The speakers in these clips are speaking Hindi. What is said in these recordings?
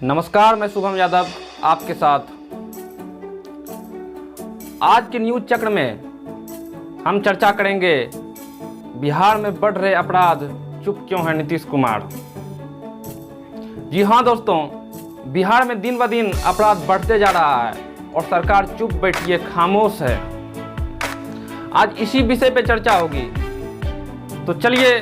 नमस्कार, मैं शुभम यादव आपके साथ। आज के न्यूज चक्र में हम चर्चा करेंगे बिहार में बढ़ रहे अपराध, चुप क्यों है नीतीश कुमार। जी हाँ दोस्तों, बिहार में दिन ब दिन अपराध बढ़ते जा रहा है और सरकार चुप बैठी है, खामोश है। आज इसी विषय पे चर्चा होगी, तो चलिए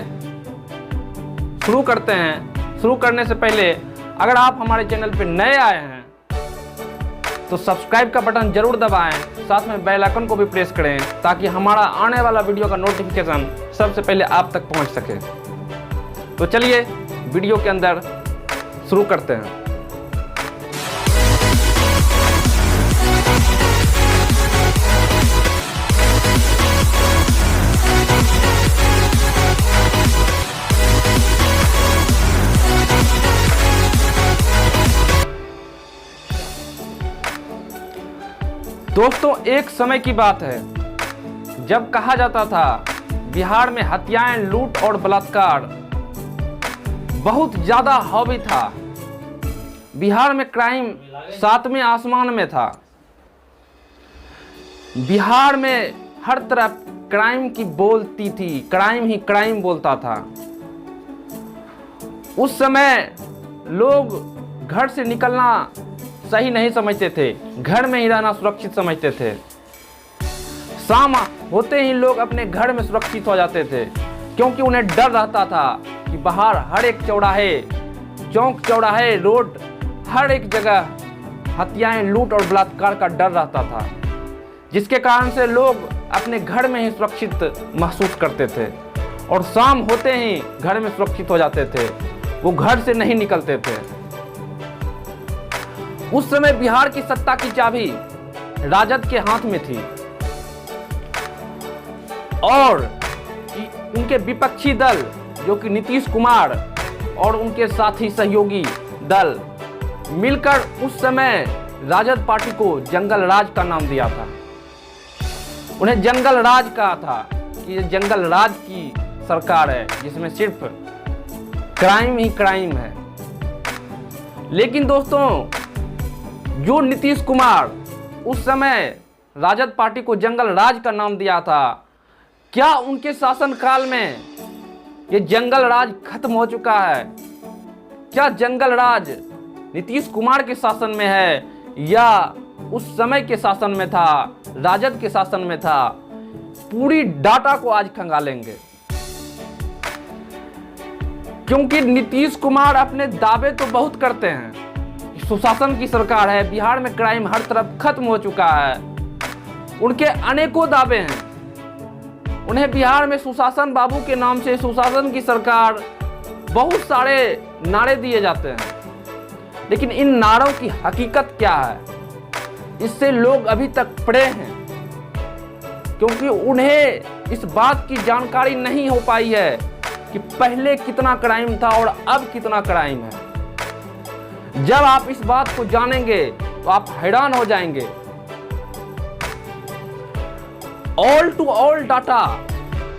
शुरू करते हैं। शुरू करने से पहले अगर आप हमारे चैनल पर नए आए हैं तो सब्सक्राइब का बटन जरूर दबाएं, साथ में बेल आइकन को भी प्रेस करें ताकि हमारा आने वाला वीडियो का नोटिफिकेशन सबसे पहले आप तक पहुंच सके। तो चलिए वीडियो के अंदर शुरू करते हैं। दोस्तों, एक समय की बात है जब कहा जाता था बिहार में हत्याएं, लूट और बलात्कार बहुत ज्यादा हावी था। बिहार में क्राइम 7वें आसमान में था। बिहार में हर तरफ क्राइम की बोलती थी, क्राइम ही क्राइम बोलता था। उस समय लोग घर से निकलना सही नहीं समझते थे, घर में ही रहना सुरक्षित समझते थे। शाम होते ही लोग अपने घर में सुरक्षित हो जाते थे, क्योंकि उन्हें डर रहता था कि बाहर हर एक चौराहे, चौक चौराहे, रोड, हर एक जगह हत्याएं, लूट और बलात्कार का डर रहता था, जिसके कारण से लोग अपने घर में ही सुरक्षित महसूस करते थे और शाम होते ही घर में सुरक्षित हो जाते थे। वो घर से नहीं निकलते थे। उस समय बिहार की सत्ता की चाबी राजद के हाथ में थी और उनके विपक्षी दल जो कि नीतीश कुमार और उनके साथी सहयोगी दल मिलकर उस समय राजद पार्टी को जंगल राज का नाम दिया था। उन्हें जंगल राज कहा था कि ये जंगल राज की सरकार है जिसमें सिर्फ क्राइम ही क्राइम है। लेकिन दोस्तों, जो नीतीश कुमार उस समय राजद पार्टी को जंगल राज का नाम दिया था, क्या उनके शासनकाल में ये जंगल राज खत्म हो चुका है? क्या जंगल राज नीतीश कुमार के शासन में है या उस समय के शासन में था, राजद के शासन में था? पूरी डाटा को आज खंगालेंगे, क्योंकि नीतीश कुमार अपने दावे तो बहुत करते हैं, सुशासन की सरकार है, बिहार में क्राइम हर तरफ खत्म हो चुका है। उनके अनेकों दावे हैं। उन्हें बिहार में सुशासन बाबू के नाम से सुशासन की सरकार, बहुत सारे नारे दिए जाते हैं। लेकिन इन नारों की हकीकत क्या है, इससे लोग अभी तक पड़े हैं, क्योंकि उन्हें इस बात की जानकारी नहीं हो पाई है कि पहले कितना क्राइम था और अब कितना क्राइम है। जब आप इस बात को जानेंगे तो आप हैरान हो जाएंगे। ऑल टू ऑल डाटा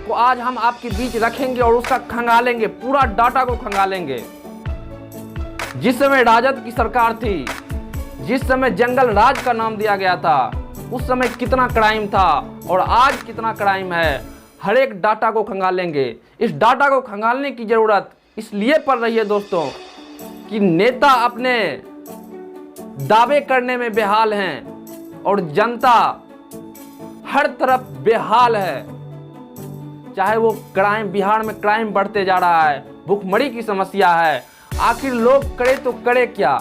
को आज हम आपके बीच रखेंगे और उसका खंगालेंगे, पूरा डाटा को खंगालेंगे। जिस समय राजद की सरकार थी, जिस समय जंगल राज का नाम दिया गया था, उस समय कितना क्राइम था और आज कितना क्राइम है, हर एक डाटा को खंगालेंगे। इस डाटा को खंगालने की जरूरत इसलिए पड़ रही है दोस्तों कि नेता अपने दावे करने में बेहाल हैं और जनता हर तरफ बेहाल है। चाहे वो क्राइम, बिहार में क्राइम बढ़ते जा रहा है, भूखमरी की समस्या है, आखिर लोग करे तो करे क्या?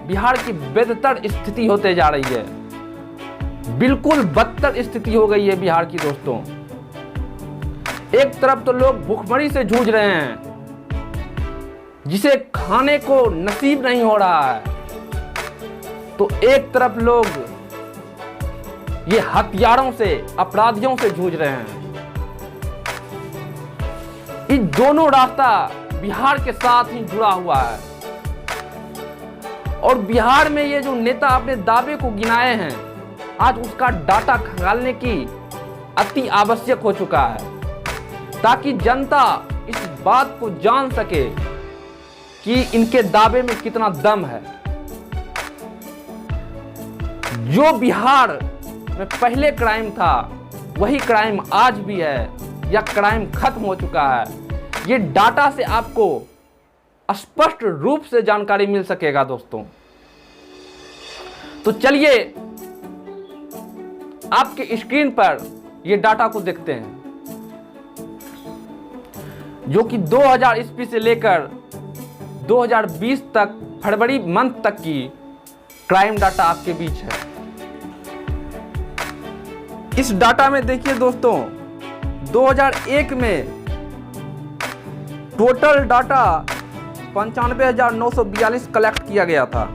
बिहार की बेहतर स्थिति होते जा रही है, बिल्कुल बदतर स्थिति हो गई है बिहार की दोस्तों। एक तरफ तो लोग भूखमरी से जूझ रहे हैं, जिसे खाने को नसीब नहीं हो रहा है, तो एक तरफ लोग ये हथियारों से, अपराधियों से जूझ रहे हैं। ये दोनों रास्ता बिहार के साथ ही जुड़ा हुआ है और बिहार में ये जो नेता अपने दावे को गिनाए हैं, आज उसका डाटा खंगालने की अति आवश्यक हो चुका है, ताकि जनता इस बात को जान सके कि इनके दावे में कितना दम है। जो बिहार में पहले क्राइम था वही क्राइम आज भी है या क्राइम खत्म हो चुका है। ये डाटा से आपको स्पष्ट रूप से जानकारी मिल सकेगा दोस्तों। तो चलिए आपके स्क्रीन पर ये डाटा को देखते हैं, जो कि 2000 ईस्वी से लेकर 2020 तक फरवरी मंथ तक की क्राइम डाटा आपके बीच है। इस डाटा में देखिए दोस्तों, 2001 में टोटल डाटा 95,942 कलेक्ट किया गया था,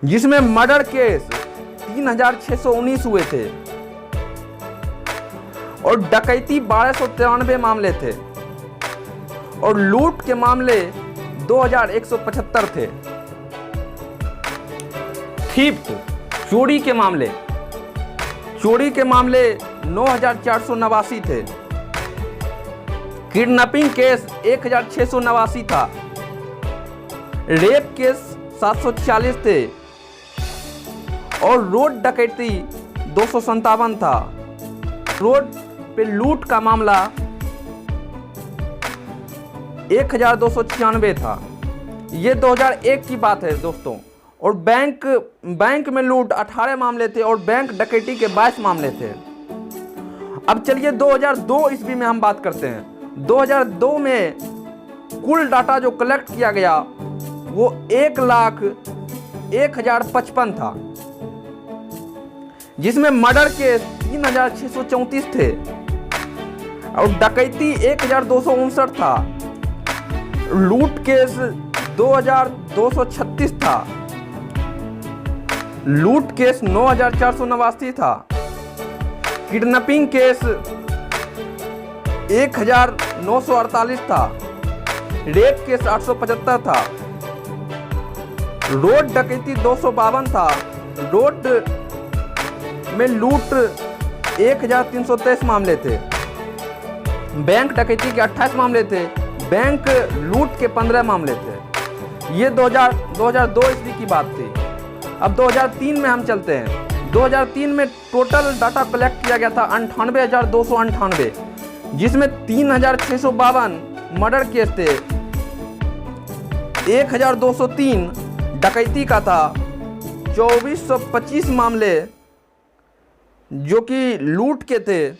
जिसमें मर्डर केस 3,619 हुए थे और डकैती 1293 मामले थे और लूट के मामले 2,175 थे। थीफ्ट चोरी के मामले 9,489 थे। किडनैपिंग केस 1,689 था। रेप केस 740 थे और रोड डकैती 257 था। रोड पे लूट का मामला 1,296 था। ये 2001 की बात है दोस्तों। और बैंक में लूट 18 मामले थे और बैंक डकैती के 22 मामले थे। अब चलिए 2002 ईस्वी में हम बात करते हैं। 2002 में कुल डाटा जो कलेक्ट किया गया वो 1,01,055 था, जिसमें मर्डर केस 3,634 थे और डकैती 1,259 था। लूट केस 2,236 था। लूट केस 9,489 था। किडनैपिंग केस 1,948 था। रेप केस 875 था। रोड डकैती 252 था। रोड में लूट 1,323 मामले थे। बैंक डकैती के 28 मामले थे। बैंक लूट के 15 मामले थे। ये 2002 ईस्वी की बात थी। अब 2003 में हम चलते हैं। 2003 में टोटल डाटा कलेक्ट किया गया था 98,298, जिसमें 3,652 मर्डर केस थे, 1,203 डकैती का था, 2,425 मामले जो कि लूट के थे,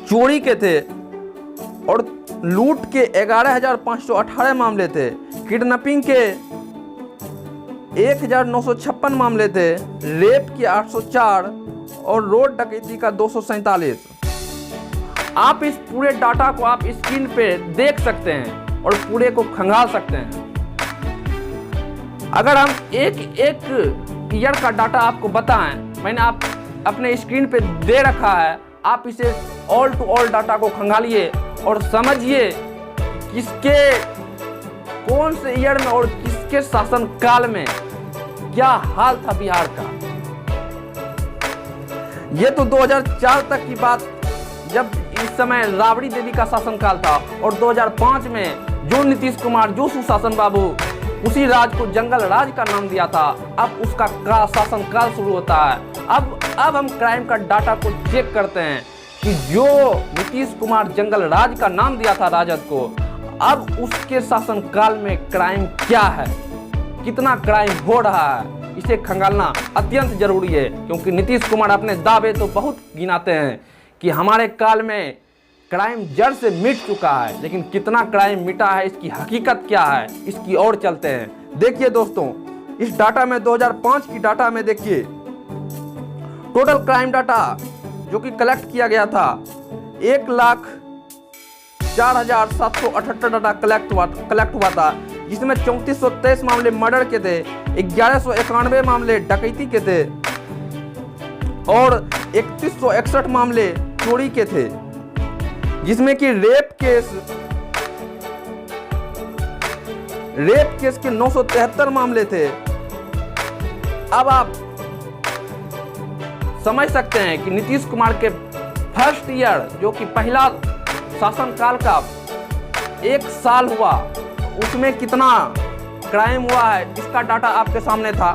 चोरी के थे और लूट के 11,518 मामले थे। किडनैपिंग के 1,956 मामले थे। रेप के 804 और रोड डकैती का 247। आप इस पूरे डाटा को आप स्क्रीन पे देख सकते हैं और पूरे को खंगाल सकते हैं। अगर हम एक ईयर का डाटा आपको बताएं, मैंने आप अपने स्क्रीन पे दे रखा है, आप इसे ऑल टू ऑल डाटा को खंगालिए और समझिए किसके कौन से ईयर में और किसके शासन काल में क्या हाल था बिहार का। ये तो 2004 तक की बात, जब इस समय राबड़ी देवी का शासनकाल था, और 2005 में जो नीतीश कुमार, जो सुशासन बाबू, उसी राज को जंगल राज का नाम दिया था, अब उसका शासनकाल शुरू होता है। अब हम क्राइम का डाटा को चेक करते हैं कि जो नीतीश कुमार जंगल राज का नाम दिया था राजद को, अब उसके शासनकाल में क्राइम क्या है, कितना क्राइम हो रहा है, इसे खंगालना अत्यंत जरूरी है। क्योंकि नीतीश कुमार अपने दावे तो बहुत गिनाते हैं कि हमारे काल में क्राइम जड़ से मिट चुका है, लेकिन कितना क्राइम मिटा है, इसकी हकीकत क्या है, इसकी ओर चलते हैं। देखिए दोस्तों, इस डाटा में 2005 की डाटा में देखिए टोटल क्राइम डाटा जो कि कलेक्ट किया गया था 1,04,778 डाटा कलेक्ट हुआ था, जिसमें 3,423 मामले मर्डर के थे, 1,191 मामले डकैती के थे और 3,161 मामले चोरी के थे, जिसमें कि रेप केस के 973 मामले थे। अब आप समझ सकते हैं कि नीतीश कुमार के फर्स्ट ईयर, जो कि पहला शासनकाल का 1 साल हुआ, उसमें कितना क्राइम हुआ है, इसका डाटा आपके सामने था।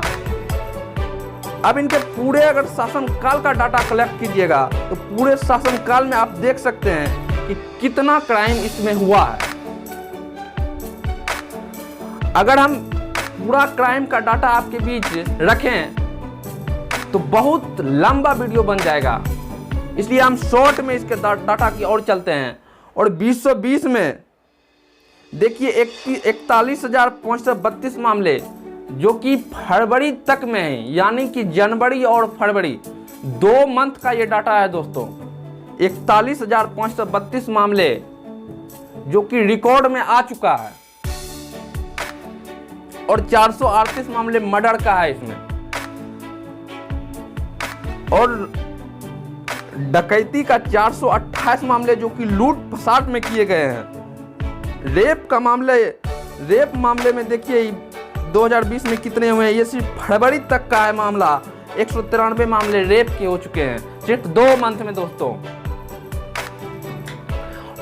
अब इनके पूरे अगर शासनकाल का डाटा कलेक्ट कीजिएगा तो पूरे शासनकाल में आप देख सकते हैं कि कितना क्राइम इसमें हुआ है। अगर हम पूरा क्राइम का डाटा आपके बीच रखें तो बहुत लंबा वीडियो बन जाएगा, इसलिए हम शॉर्ट में इसके डाटा की ओर चलते हैं। और 2020 में देखिए 41,532 मामले जो कि फरवरी तक में है, यानी कि जनवरी और फरवरी 2 मंथ का ये डाटा है दोस्तों। 41,532 मामले जो कि रिकॉर्ड में आ चुका है और 438 मामले मर्डर का है इसमें, और डकैती का 428 मामले जो कि लूट फसाद में किए गए हैं। रेप मामले में देखिए 2020 में कितने हुए हैं, ये सिर्फ फरवरी तक का है मामला। 193 मामले रेप के हो चुके हैं सिर्फ 2 मंथ में दोस्तों।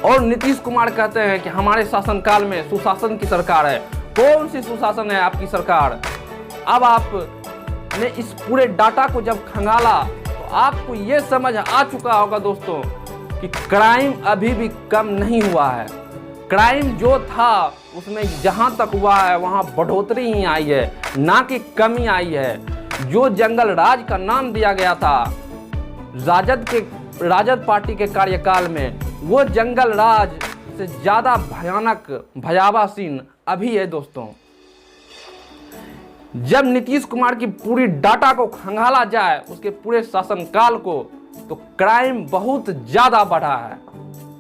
और नीतीश कुमार कहते हैं कि हमारे शासनकाल में सुशासन की सरकार है। कौन सी सुशासन है आपकी सरकार? अब आपने इस पूरे डाटा को जब खंगाला तो आपको ये समझ आ चुका होगा दोस्तों कि क्राइम अभी भी कम नहीं हुआ है। क्राइम जो था उसमें जहां तक हुआ है वहां बढ़ोतरी ही आई है, ना कि कमी आई है। जो जंगल राज का नाम दिया गया था राजद पार्टी के कार्यकाल में, वो जंगल राज से ज्यादा भयानक भयावह सीन अभी है दोस्तों। जब नीतीश कुमार की पूरी डाटा को खंगाला जाए उसके पूरे शासनकाल को, तो क्राइम बहुत ज्यादा बढ़ा है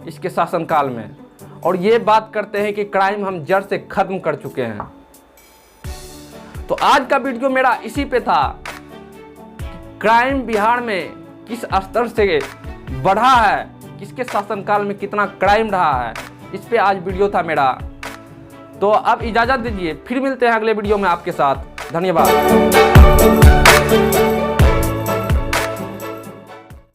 इसके शासनकाल में। और ये बात करते हैं कि क्राइम हम जड़ से खत्म कर चुके हैं। तो आज का वीडियो मेरा इसी पे था, क्राइम बिहार में किस स्तर से बढ़ा है, किसके शासनकाल में कितना क्राइम रहा है, इस पे आज वीडियो था मेरा। तो अब इजाजत दीजिए, फिर मिलते हैं अगले वीडियो में आपके साथ। धन्यवाद।